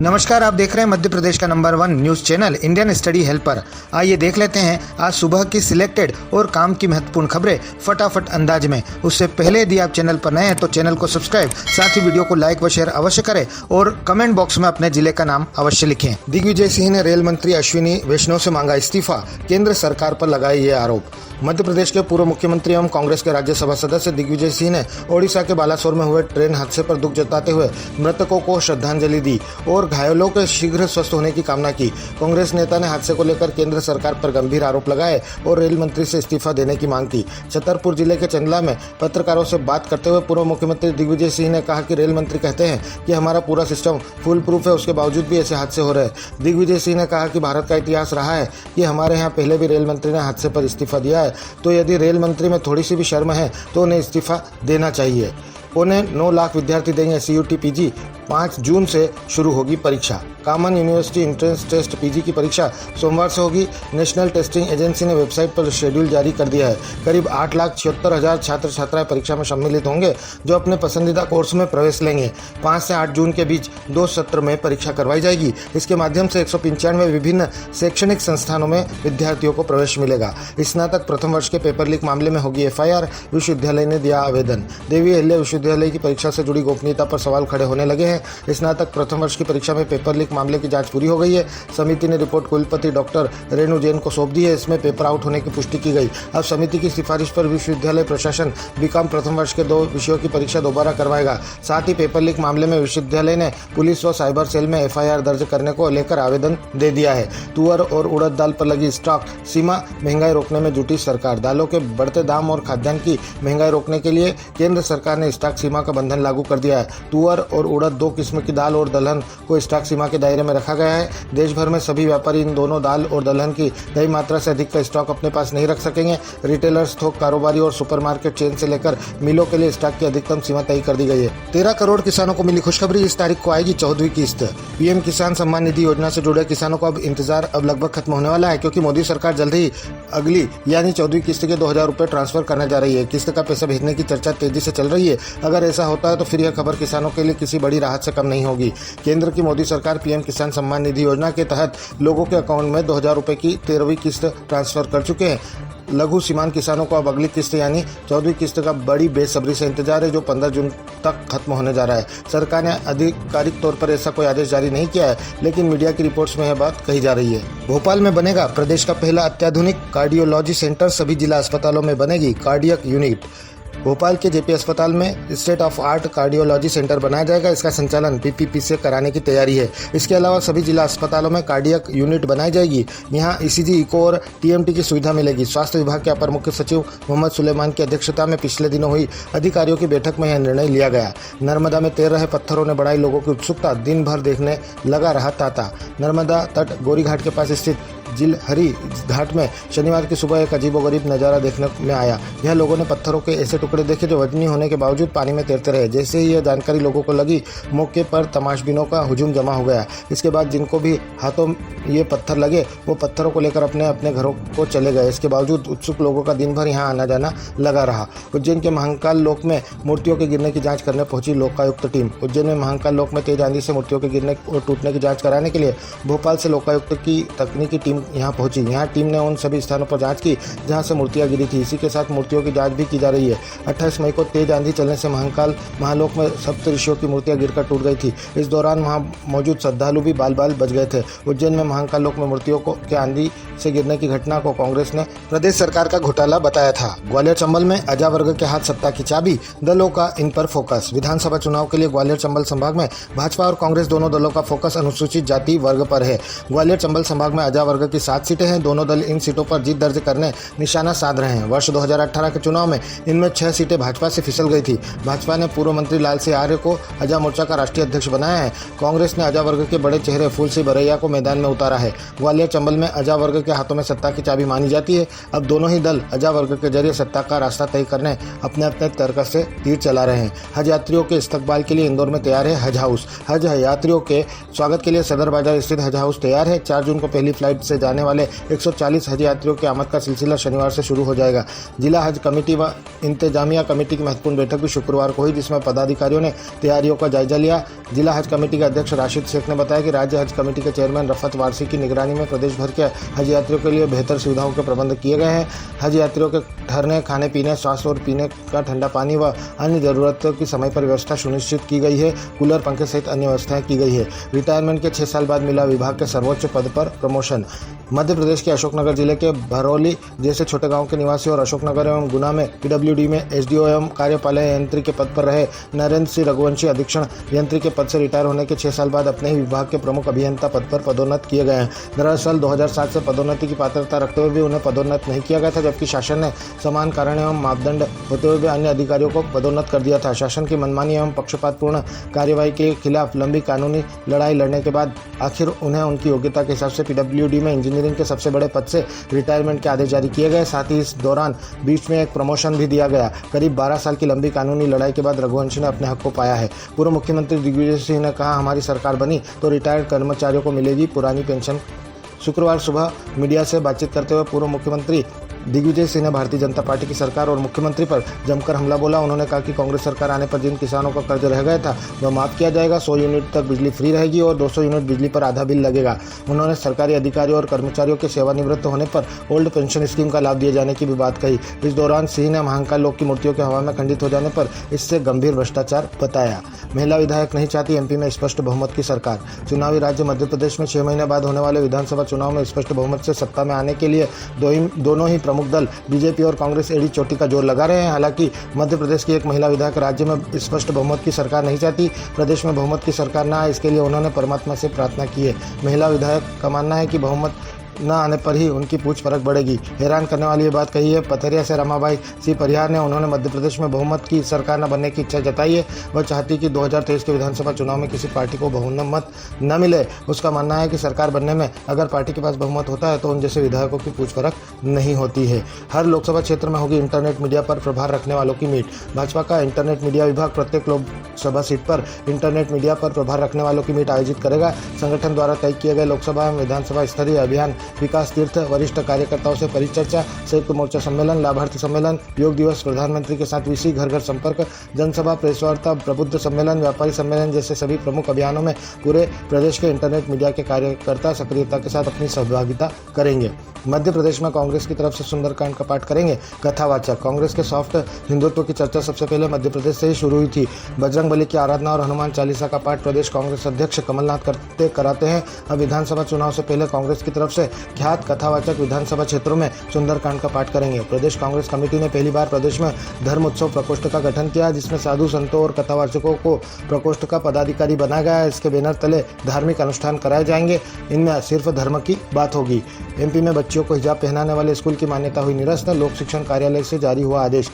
नमस्कार, आप देख रहे हैं मध्य प्रदेश का number 1 news channel Indian study helper. आइए देख लेते हैं आज सुबह की सिलेक्टेड और काम की महत्वपूर्ण खबरें फटाफट अंदाज में। उससे पहले यदि आप चैनल पर नए हैं तो चैनल को सब्सक्राइब, साथ ही वीडियो को लाइक व शेयर अवश्य करें और कमेंट बॉक्स में अपने जिले का नाम अवश्य लिखें। दिग्विजय सिंह ने रेल मंत्री अश्विनी वैष्णव से मांगा इस्तीफा, केंद्र सरकार पर लगाए ये आरोप। मध्य प्रदेश के पूर्व मुख्यमंत्री एवं कांग्रेस के राज्यसभा सदस्य दिग्विजय सिंह ने ओडिशा के बालासोर में हुए ट्रेन हादसे पर दुख जताते हुए मृतकों को श्रद्धांजलि दी और घायलों के शीघ्र स्वस्थ होने की कामना की। कांग्रेस नेता ने हादसे को लेकर केंद्र सरकार पर गंभीर आरोप लगाए और रेल मंत्री से इस्तीफा देने की मांग की। छतरपुर जिले के चंदला में पत्रकारों से बात करते हुए पूर्व मुख्यमंत्री दिग्विजय सिंह ने कहा कि रेल मंत्री कहते हैं कि हमारा पूरा सिस्टम फुल प्रूफ है, उसके बावजूद भी ऐसे हादसे हो रहे हैं। दिग्विजय सिंह ने कहा कि भारत का इतिहास रहा है कि हमारे यहाँ पहले भी रेल मंत्री ने हादसे पर इस्तीफा दिया है, तो यदि रेल मंत्री में थोड़ी सी भी शर्म है तो उन्हें इस्तीफा देना चाहिए। 9.25 लाख विद्यार्थी देंगे CUT PG, 5 जून से शुरू होगी परीक्षा। Common university entrance test PG की परीक्षा सोमवार से होगी। नेशनल टेस्टिंग एजेंसी ने वेबसाइट पर शेड्यूल जारी कर दिया है। करीब 8,76,000 छात्र छात्राएं परीक्षा में सम्मिलित होंगे जो अपने पसंदीदा कोर्स में प्रवेश लेंगे। 5 से 8 जून के बीच 2 सत्र में परीक्षा करवाई जाएगी। इसके माध्यम से 195 विभिन्न शैक्षणिक संस्थानों में विद्यार्थियों को प्रवेश मिलेगा। स्नातक प्रथम वर्ष के पेपर लीक मामले में होगी FIR, विश्वविद्यालय ने दिया आवेदन। देवी अहिल्या विश्वविद्यालय की परीक्षा से जुड़ी गोपनीयता पर सवाल खड़े होने लगे हैं। स्नातक प्रथम वर्ष की परीक्षा में पेपर लीक मामले की जांच पूरी हो गई है। समिति ने रिपोर्ट कुलपति डॉक्टर रेणु जैन को सौंप दी है। इसमें पेपर आउट होने की पुष्टि की गई। अब समिति की सिफारिश पर विश्वविद्यालय प्रशासन BCom प्रथम वर्ष के 2 विषयों की परीक्षा दोबारा करवाएगा। साथ ही पेपर लीक मामले में विश्वविद्यालय ने पुलिस व साइबर सेल में FIR दर्ज करने को लेकर आवेदन दे दिया है। तुअर और उड़द दाल पर लगी स्टॉक सीमा, महंगाई रोकने में जुटी सरकार। दालों के बढ़ते दाम और खाद्यान्न की महंगाई रोकने के लिए केंद्र सरकार ने स्टॉक सीमा का बंधन लागू कर दिया है। तुअर और उड़द 2 किस्म की दाल और दलहन को स्टॉक सीमा के दायरे में रखा गया है। देश भर में सभी व्यापारी इन दोनों दाल और दलहन की तय मात्रा से अधिक का स्टॉक अपने पास नहीं रख सकेंगे। रिटेलर्स, थोक कारोबारी और सुपरमार्केट चेन से लेकर मिलों के लिए स्टॉक की अधिकतम सीमा तय कर दी गई है। 13 करोड़ किसानों को मिली खुशखबरी, इस तारीख को आएगी 14वीं किस्त। PM किसान सम्मान निधि योजना से जुड़े किसानों को अब इंतजार अब लगभग खत्म होने वाला है, क्योंकि मोदी सरकार जल्द ही अगली यानी 14वीं किस्त के 2,000 रुपए ट्रांसफर करने जा रही है। किस्त का पैसा भेजने की चर्चा तेजी से चल रही है। अगर ऐसा होता है तो फिर यह खबर किसानों के लिए किसी बड़ी राहत से कम नहीं होगी। केंद्र की मोदी सरकार PM किसान सम्मान निधि योजना के तहत लोगों के अकाउंट में 2,000 रुपए की 13वीं किस्त ट्रांसफर कर चुके हैं। लघु सीमांत किसानों को अब अगली किस्त यानी 14वीं किस्त का बड़ी बेसब्री से इंतजार है, जो 15 जून तक खत्म होने जा रहा है। सरकार ने आधिकारिक तौर पर ऐसा कोई आदेश जारी नहीं किया है, लेकिन मीडिया की रिपोर्ट्स में यह बात कही जा रही है। भोपाल में बनेगा प्रदेश का पहला अत्याधुनिक कार्डियोलॉजी सेंटर, सभी जिला अस्पतालों में बनेगी कार्डियक यूनिट। भोपाल के JP अस्पताल में state of art cardiology centre बनाया जाएगा। इसका संचालन PPP से कराने की तैयारी है। इसके अलावा सभी जिला अस्पतालों में कार्डियक यूनिट बनाई जाएगी। यहाँ ECG, इको और TMT की सुविधा मिलेगी। स्वास्थ्य विभाग के अपर मुख्य सचिव मोहम्मद सुलेमान की अध्यक्षता में पिछले दिनों हुई अधिकारियों की बैठक में यह निर्णय लिया गया। नर्मदा में तैर रहे पत्थरों ने बढ़ाई लोगों की उत्सुकता, दिन भर देखने लगा रहा तांता। नर्मदा तट गोरीघाट के पास स्थित जिलहरी घाट में शनिवार की सुबह एक अजीबोगरीब नज़ारा देखने में आया। यह लोगों ने पत्थरों के ऐसे टुकड़े देखे जो वजनी होने के बावजूद पानी में तैरते रहे। जैसे ही यह जानकारी लोगों को लगी, मौके पर तमाशबीनों का हुजूम जमा हो गया। इसके बाद जिनको भी हाथों ये पत्थर लगे वो पत्थरों को लेकर अपने अपने घरों को चले गए। इसके बावजूद उत्सुक लोगों का दिन भर यहाँ आना जाना लगा रहा। उज्जैन के महाकाल लोक में मूर्तियों के गिरने की जाँच करने पहुंची लोकायुक्त टीम। उज्जैन में महाकाल लोक में तेज आंधी से मूर्तियों के गिरने और टूटने की जाँच कराने के लिए भोपाल से लोकायुक्त की तकनीकी टीम यहाँ पहुंची। यहाँ टीम ने उन सभी स्थानों पर जांच की जहां से मूर्तियां गिरी थी। इसी के साथ मूर्तियों की जांच भी की जा रही है। 28 मई को तेज आंधी चलने से महालोक में सप्त ऋषियों की मूर्तियां गिरकर टूट गई थी। इस दौरान वहां मौजूद श्रद्धालु भी बाल बाल बच गए थे। उज्जैन में महाकाल लोक में मूर्तियों के आंधी से गिरने की घटना को कांग्रेस ने प्रदेश सरकार का घोटाला बताया था। ग्वालियर चंबल में अजा वर्ग के हाथ सत्ता की चाबी, दलों का इन पर फोकस। विधानसभा चुनाव के लिए ग्वालियर चंबल संभाग में भाजपा और कांग्रेस दोनों दलों का फोकस अनुसूचित जाति वर्ग पर है। ग्वालियर चंबल संभाग में अजा वर्ग की 7 सीटें हैं। दोनों दल इन सीटों पर जीत दर्ज करने निशाना साध रहे हैं। वर्ष 2018 के चुनाव में इनमें 6 सीटें भाजपा से फिसल गई थी। भाजपा ने पूर्व मंत्री लाल सिंह आर्य को अजा मोर्चा का राष्ट्रीय अध्यक्ष बनाया है। कांग्रेस ने अजा वर्ग के बड़े चेहरे फूल सिंह बरैया को मैदान में उतारा है। ग्वालियर चंबल में अजा वर्ग के हाथों में सत्ता की चाबी मानी जाती है। अब दोनों ही दल अजा वर्ग के जरिए सत्ता का रास्ता तय करने अपने अपने तर्क से तीर चला रहे हैं। हज यात्रियों के इस्तकबाल के लिए इंदौर में तैयार है हज हाउस। हज यात्रियों के स्वागत के लिए सदर बाजार स्थित हज हाउस तैयार है। 4 जून को पहली फ्लाइट से से जाने वाले 140 हज यात्रियों की आमद का सिलसिला शनिवार से शुरू हो जाएगा। जिला हज कमेटी व इंतजामिया कमेटी की महत्वपूर्ण बैठक भी शुक्रवार को हुई, जिसमें पदाधिकारियों ने तैयारियों का जायजा लिया। जिला हज कमेटी के अध्यक्ष राशिद शेख ने बताया कि राज्य हज कमेटी के चेयरमैन रफत वारसी की निगरानी में प्रदेश भर के हज यात्रियों के लिए बेहतर सुविधाओं के प्रबंध किए गए हैं। हज यात्रियों के ठहरने, खाने पीने, स्वास्थ्य और पीने का ठंडा पानी व अन्य जरूरतों की समय पर व्यवस्था सुनिश्चित की गई है। कूलर, पंखे सहित अन्य व्यवस्थाएं की गई है। रिटायरमेंट के 6 साल बाद मिला विभाग के सर्वोच्च पद पर प्रमोशन। मध्य प्रदेश के अशोकनगर जिले के भरौली जैसे छोटे गांव के निवासी और अशोकनगर एवं गुना में पीडब्ल्यूडी में एसडीओ एवं कार्यपालय यंत्री के पद पर रहे नरेंद्र सिंह रघुवंशी अधीक्षण यंत्री के पद से रिटायर होने के 6 साल बाद अपने ही विभाग के प्रमुख अभियंता पद पर पदोन्नत किए गए हैं। दरअसल 2007 से पदोन्नति की पात्रता रखते हुए भी उन्हें पदोन्नत नहीं किया गया था, जबकि शासन ने समान कारण एवं मापदंड होते हुए भी अन्य अधिकारियों को पदोन्नत कर दिया था। शासन की मनमानी एवं पक्षपातपूर्ण कार्यवाही के खिलाफ लंबी कानूनी लड़ाई लड़ने के बाद आखिर उन्हें उनकी योग्यता के हिसाब से पीडब्ल्यूडी में इंजीनियरिंग के सबसे बड़े पद से रिटायरमेंट के आदेश जारी किए गए। साथ ही इस दौरान बीच में एक प्रमोशन भी दिया गया। करीब 12 साल की लंबी कानूनी लड़ाई के बाद रघुवंशी ने अपने हक को पाया है। पूर्व मुख्यमंत्री दिग्विजय सिंह ने कहा, हमारी सरकार बनी तो रिटायर्ड कर्मचारियों को मिलेगी पुरानी पेंशन। शुक्रवार सुबह मीडिया से बातचीत करते हुए पूर्व मुख्यमंत्री दिग्विजय सिंह ने भारतीय जनता पार्टी की सरकार और मुख्यमंत्री पर जमकर हमला बोला। उन्होंने कहा कि कांग्रेस सरकार आने पर जिन किसानों का कर्ज रह गया था वह माफ किया जाएगा। 100 यूनिट तक बिजली फ्री रहेगी और 200 यूनिट बिजली पर आधा बिल लगेगा। उन्होंने सरकारी अधिकारियों और कर्मचारियों के सेवानिवृत्त होने पर ओल्ड पेंशन स्कीम का लाभ दिए जाने की भी बात कही। इस दौरान सिंह ने महाकाल लोक की मूर्तियों के हवा में खंडित हो जाने पर इससे गंभीर भ्रष्टाचार बताया। महिला विधायक नहीं चाहती एमपी में स्पष्ट बहुमत की सरकार। चुनावी राज्य मध्य प्रदेश में 6 महीने बाद होने वाले विधानसभा चुनाव में स्पष्ट बहुमत से सत्ता में आने के लिए दोनों ही प्रमुख दल बीजेपी और कांग्रेस एड़ी चोटी का जोर लगा रहे हैं। हालांकि मध्य प्रदेश की एक महिला विधायक राज्य में स्पष्ट बहुमत की सरकार नहीं चाहती। प्रदेश में बहुमत की सरकार न आए, इसके लिए उन्होंने परमात्मा से प्रार्थना की है। महिला विधायक का मानना है कि बहुमत न आने पर ही उनकी पूछ परख बढ़ेगी। हैरान करने वाली ये बात कही है पथरिया से रमाबाई सिंह परिहार ने। उन्होंने मध्य प्रदेश में बहुमत की सरकार न बनने की इच्छा जताई है। वह चाहती कि 2023 के विधानसभा चुनाव में किसी पार्टी को बहुमत न मिले। उसका मानना है कि सरकार बनने में अगर पार्टी के पास बहुमत होता है तो उन जैसे विधायकों की पूछ परख नहीं होती है। हर लोकसभा क्षेत्र में होगी इंटरनेट मीडिया पर प्रभार रखने वालों की मीट। भाजपा का इंटरनेट मीडिया विभाग प्रत्येक लोकसभा सीट पर इंटरनेट मीडिया पर प्रभार रखने वालों की मीट आयोजित करेगा। संगठन द्वारा तय किए गए लोकसभा एवं विधानसभा स्तरीय अभियान विकास तीर्थ, वरिष्ठ कार्यकर्ताओं से परिचर्चा, संयुक्त मोर्चा सम्मेलन, लाभार्थी सम्मेलन, योग दिवस, प्रधानमंत्री के साथ वीसी, घर घर संपर्क, जनसभा, प्रेस वार्ता, प्रबुद्ध सम्मेलन, व्यापारी सम्मेलन जैसे सभी प्रमुख अभियानों में पूरे प्रदेश के इंटरनेट मीडिया के कार्यकर्ता सक्रियता के साथ अपनी सहभागिता करेंगे। मध्य प्रदेश में कांग्रेस की तरफ से सुंदरकांड का पाठ करेंगे कथावाचक। कांग्रेस के सॉफ्ट हिंदुत्व की चर्चा सबसे पहले मध्य प्रदेश से ही शुरू हुई थी। बजरंग बली की आराधना और हनुमान चालीसा का पाठ प्रदेश कांग्रेस अध्यक्ष कमलनाथ कराते हैं। अब विधानसभा चुनाव से पहले कांग्रेस की तरफ से ख्यात कथावाचक विधानसभा क्षेत्रों में सुंदरकांड का पाठ करेंगे। प्रदेश कांग्रेस कमेटी ने पहली बार प्रदेश में धर्म उत्सव प्रकोष्ठ का गठन किया, जिसमें साधु संतों और कथावाचकों को प्रकोष्ठ का पदाधिकारी बनाया गया है। इसके बैनर तले धार्मिक अनुष्ठान कराए जाएंगे। इनमें सिर्फ धर्म की बात होगी। एमपी में बच्चियों को हिजाब पहनाने वाले स्कूल की मान्यता हुई निरस्त। लोक शिक्षण कार्यालय से जारी हुआ आदेश।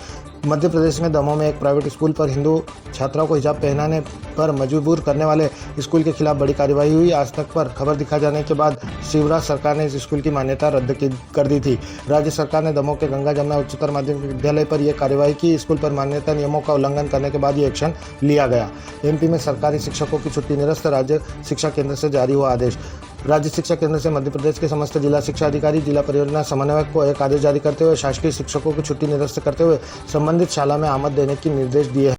मध्य प्रदेश में दमोह में एक प्राइवेट स्कूल पर हिंदू छात्राओं को हिजाब पहनाने पर मजबूर करने वाले स्कूल के खिलाफ बड़ी कार्रवाई हुई। आज तक पर खबर दिखा जाने के बाद शिवराज सरकार ने इस स्कूल की मान्यता रद्द कर दी थी। राज्य सरकार ने दमोह के गंगा जमुना उच्चतर माध्यमिक विद्यालय पर यह कार्रवाई की। स्कूल पर मान्यता नियमों का उल्लंघन करने के बाद ये एक्शन लिया गया। एमपी में सरकारी शिक्षकों की छुट्टी निरस्त। राज्य शिक्षा केंद्र से जारी हुआ आदेश। राज्य शिक्षा केंद्र से मध्य प्रदेश के समस्त जिला शिक्षा अधिकारी, जिला परियोजना समन्वयक को एक आदेश जारी करते हुए शासकीय शिक्षकों की छुट्टी निरस्त करते हुए संबंधित शाला में आमद देने के निर्देश दिए हैं।